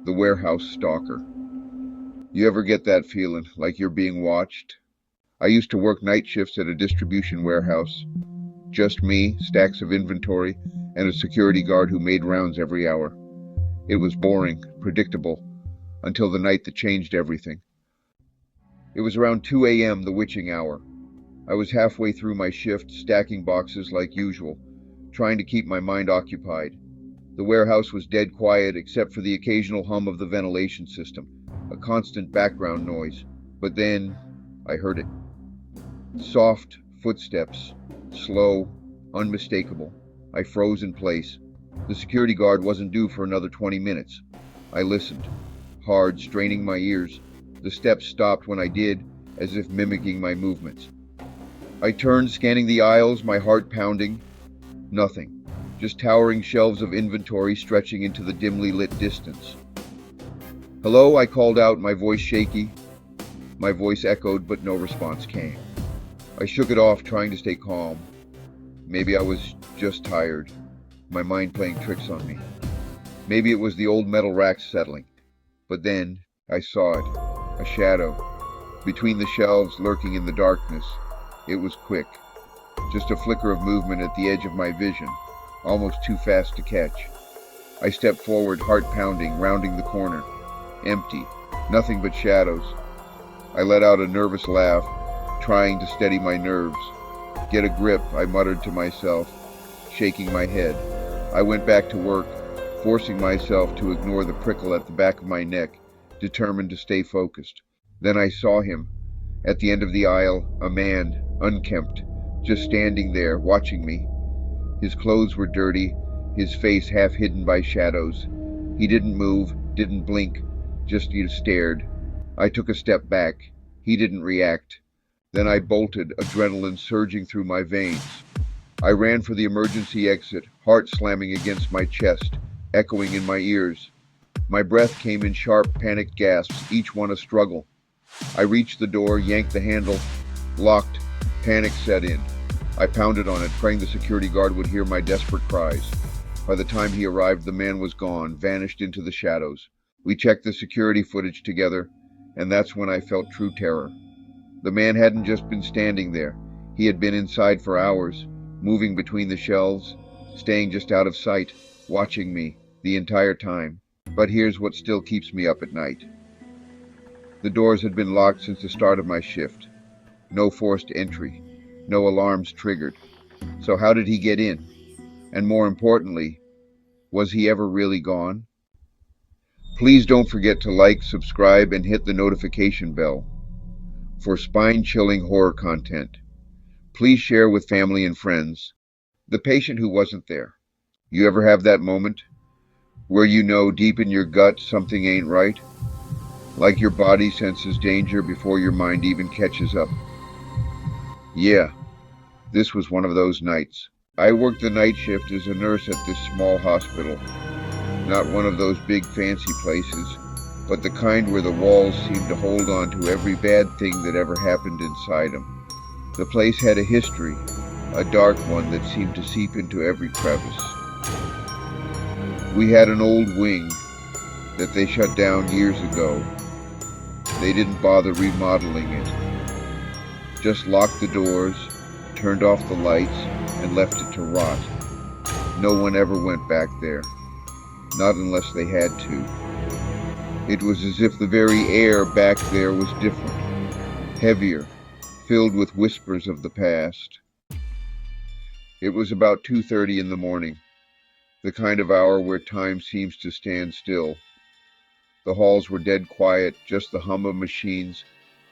The warehouse stalker. You ever get that feeling, like you're being watched? I used to work night shifts at a distribution warehouse. Just me, stacks of inventory, and a security guard who made rounds every hour. It was boring, predictable, until the night that changed everything. It was around 2 a.m., the witching hour. I was halfway through my shift, stacking boxes like usual, trying to keep my mind occupied. The warehouse was dead quiet except for the occasional hum of the ventilation system, a constant background noise. But then I heard it. Soft footsteps, slow, unmistakable. I froze in place. The security guard wasn't due for another 20 minutes. I listened, hard, straining my ears. The steps stopped when I did, as if mimicking my movements. I turned, scanning the aisles, my heart pounding. Nothing. Just towering shelves of inventory stretching into the dimly lit distance. "Hello," I called out, my voice shaky. My voice echoed, but no response came. I shook it off, trying to stay calm. Maybe I was just tired, my mind playing tricks on me. Maybe it was the old metal racks settling. But then I saw it, a shadow, between the shelves, lurking in the darkness. It was quick, just a flicker of movement at the edge of my vision, almost too fast to catch. I stepped forward, heart pounding, rounding the corner. Empty, nothing but shadows. I let out a nervous laugh, trying to steady my nerves. "Get a grip," I muttered to myself, shaking my head. I went back to work, forcing myself to ignore the prickle at the back of my neck, determined to stay focused. Then I saw him, at the end of the aisle, a man, unkempt, just standing there, watching me. His clothes were dirty, his face half hidden by shadows. He didn't move, didn't blink, just stared. I took a step back. He didn't react. Then I bolted, adrenaline surging through my veins. I ran for the emergency exit, heart slamming against my chest, echoing in my ears. My breath came in sharp, panicked gasps, each one a struggle. I reached the door, yanked the handle, locked. Panic set in. I pounded on it, praying the security guard would hear my desperate cries. By the time he arrived, the man was gone, vanished into the shadows. We checked the security footage together, and that's when I felt true terror. The man hadn't just been standing there. He had been inside for hours, moving between the shelves, staying just out of sight, watching me the entire time. But here's what still keeps me up at night. The doors had been locked since the start of my shift. No forced entry. No alarms triggered. So how did he get in? And more importantly, was he ever really gone? Please don't forget to like, subscribe, and hit the notification bell for spine-chilling horror content. Please share with family and friends. The patient who wasn't there. You ever have that moment where you know deep in your gut something ain't right? Like your body senses danger before your mind even catches up. Yeah, this was one of those nights. I worked the night shift as a nurse at this small hospital. Not one of those big fancy places, but the kind where the walls seemed to hold on to every bad thing that ever happened inside them. The place had a history, a dark one that seemed to seep into every crevice. We had an old wing that they shut down years ago. They didn't bother remodeling it. Just locked the doors, turned off the lights, and left it to rot. No one ever went back there. Not unless they had to. It was as if the very air back there was different, heavier, filled with whispers of the past. It was about 2:30 in the morning, the kind of hour where time seems to stand still. The halls were dead quiet, just the hum of machines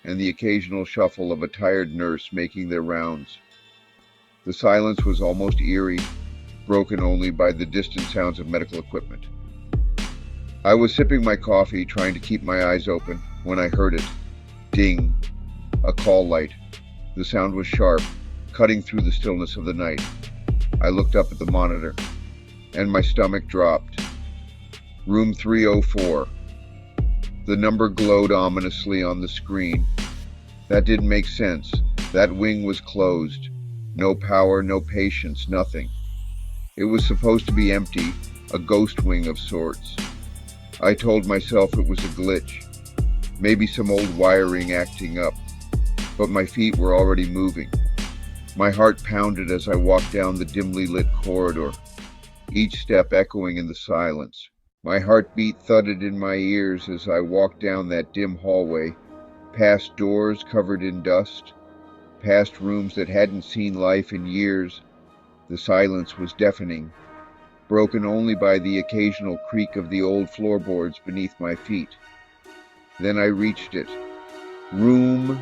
and the occasional shuffle of a tired nurse making their rounds. The silence was almost eerie, broken only by the distant sounds of medical equipment. I was sipping my coffee, trying to keep my eyes open, when I heard it. Ding. A call light. The sound was sharp, cutting through the stillness of the night. I looked up at the monitor, and my stomach dropped. Room 304. The number glowed ominously on the screen. That didn't make sense. That wing was closed. No power, no patients, nothing. It was supposed to be empty, a ghost wing of sorts. I told myself it was a glitch, maybe some old wiring acting up, but my feet were already moving. My heart pounded as I walked down the dimly lit corridor, each step echoing in the silence. My heartbeat thudded in my ears as I walked down that dim hallway, past doors covered in dust, past rooms that hadn't seen life in years. The silence was deafening, broken only by the occasional creak of the old floorboards beneath my feet. Then I reached it. Room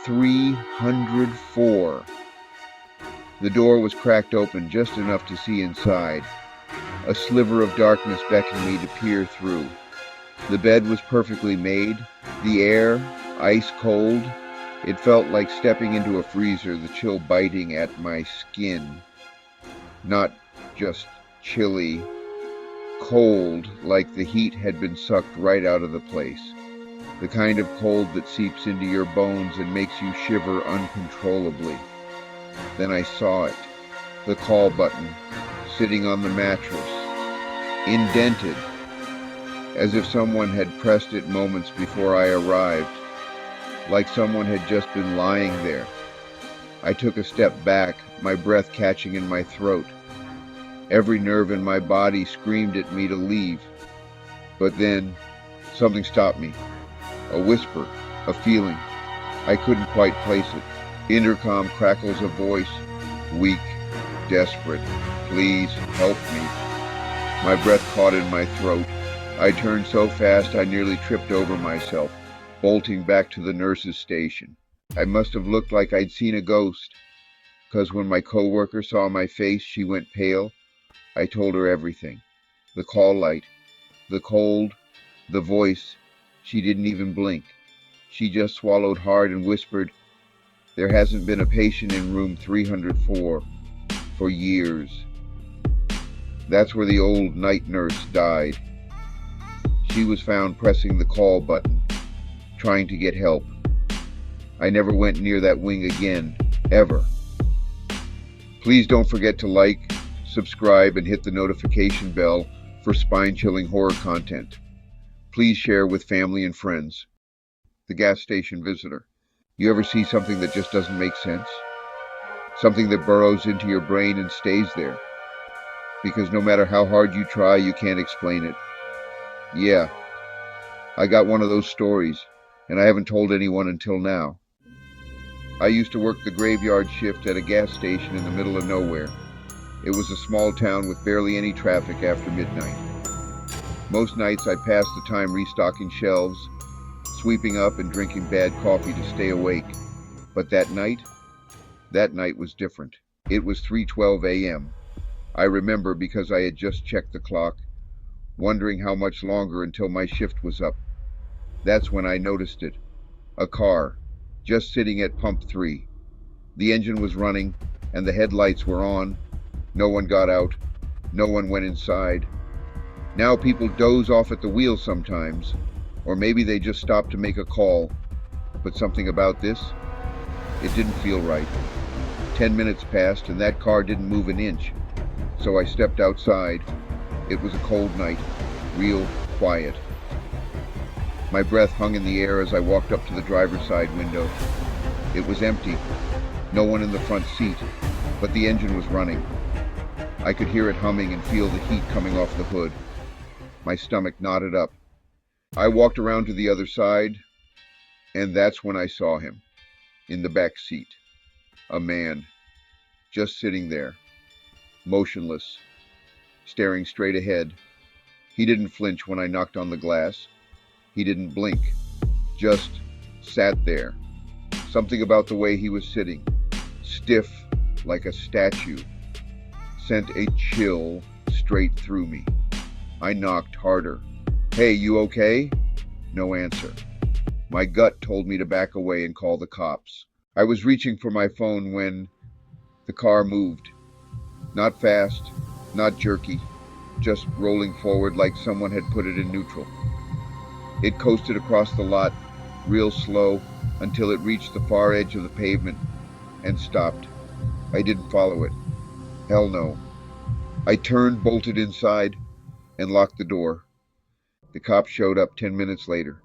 304. The door was cracked open just enough to see inside. A sliver of darkness beckoned me to peer through. The bed was perfectly made, the air ice cold. It felt like stepping into a freezer, the chill biting at my skin. Not just chilly, cold, like the heat had been sucked right out of the place. The kind of cold that seeps into your bones and makes you shiver uncontrollably. Then I saw it, the call button, sitting on the mattress, indented, as if someone had pressed it moments before I arrived, like someone had just been lying there. I took a step back, my breath catching in my throat. Every nerve in my body screamed at me to leave. But then, something stopped me. A whisper, a feeling. I couldn't quite place it. Intercom crackles a voice, weak, desperate. Please help me. My breath caught in my throat. I turned so fast I nearly tripped over myself, bolting back to the nurse's station. I must have looked like I'd seen a ghost, because when my coworker saw my face, she went pale. I told her everything. The call light, the cold, the voice. She didn't even blink. She just swallowed hard and whispered, "There hasn't been a patient in room 304 for years." That's where the old night nurse died. She was found pressing the call button, trying to get help. I never went near that wing again, ever. Please don't forget to like, subscribe, and hit the notification bell for spine-chilling horror content. Please share with family and friends. The gas station visitor. You ever see something that just doesn't make sense? Something that burrows into your brain and stays there. Because no matter how hard you try, you can't explain it. Yeah, I got one of those stories, and I haven't told anyone until now. I used to work the graveyard shift at a gas station in the middle of nowhere. It was a small town with barely any traffic after midnight. Most nights I passed the time restocking shelves, sweeping up and drinking bad coffee to stay awake. But that night was different. It was 3:12 a.m. I remember because I had just checked the clock, wondering how much longer until my shift was up. That's when I noticed it. A car, just sitting at pump 3. The engine was running, and the headlights were on. No one got out. No one went inside. Now people doze off at the wheel sometimes, or maybe they just stop to make a call. But something about this, it didn't feel right. 10 minutes passed, and that car didn't move an inch. So I stepped outside. It was a cold night, real quiet. My breath hung in the air as I walked up to the driver's side window. It was empty, no one in the front seat, but the engine was running. I could hear it humming and feel the heat coming off the hood. My stomach knotted up. I walked around to the other side, and that's when I saw him, in the back seat. A man, just sitting there, motionless, staring straight ahead. He didn't flinch when I knocked on the glass. He didn't blink, just sat there. Something about the way he was sitting, stiff like a statue, sent a chill straight through me. I knocked harder. "Hey, you okay?" No answer. My gut told me to back away and call the cops. I was reaching for my phone when the car moved. Not fast, not jerky, just rolling forward like someone had put it in neutral. It coasted across the lot, real slow, until it reached the far edge of the pavement and stopped. I didn't follow it. Hell no. I turned, bolted inside, and locked the door. The cops showed up 10 minutes later.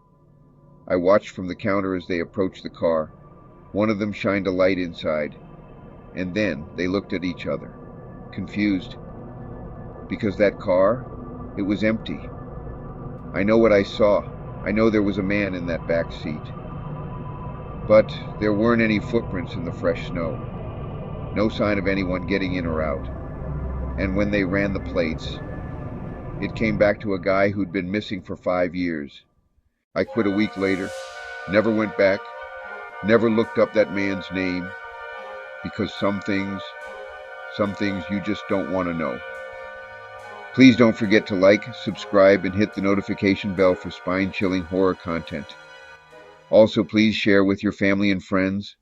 I watched from the counter as they approached the car. One of them shined a light inside, and then they looked at each other, confused, because that car, it was empty. I know what I saw. I know there was a man in that back seat. But there weren't any footprints in the fresh snow. No sign of anyone getting in or out. And when they ran the plates, it came back to a guy who'd been missing for 5 years. I quit a week later, never went back, never looked up that man's name, because some things you just don't want to know. Please don't forget to like, subscribe, and hit the notification bell for spine-chilling horror content. Also, please share with your family and friends.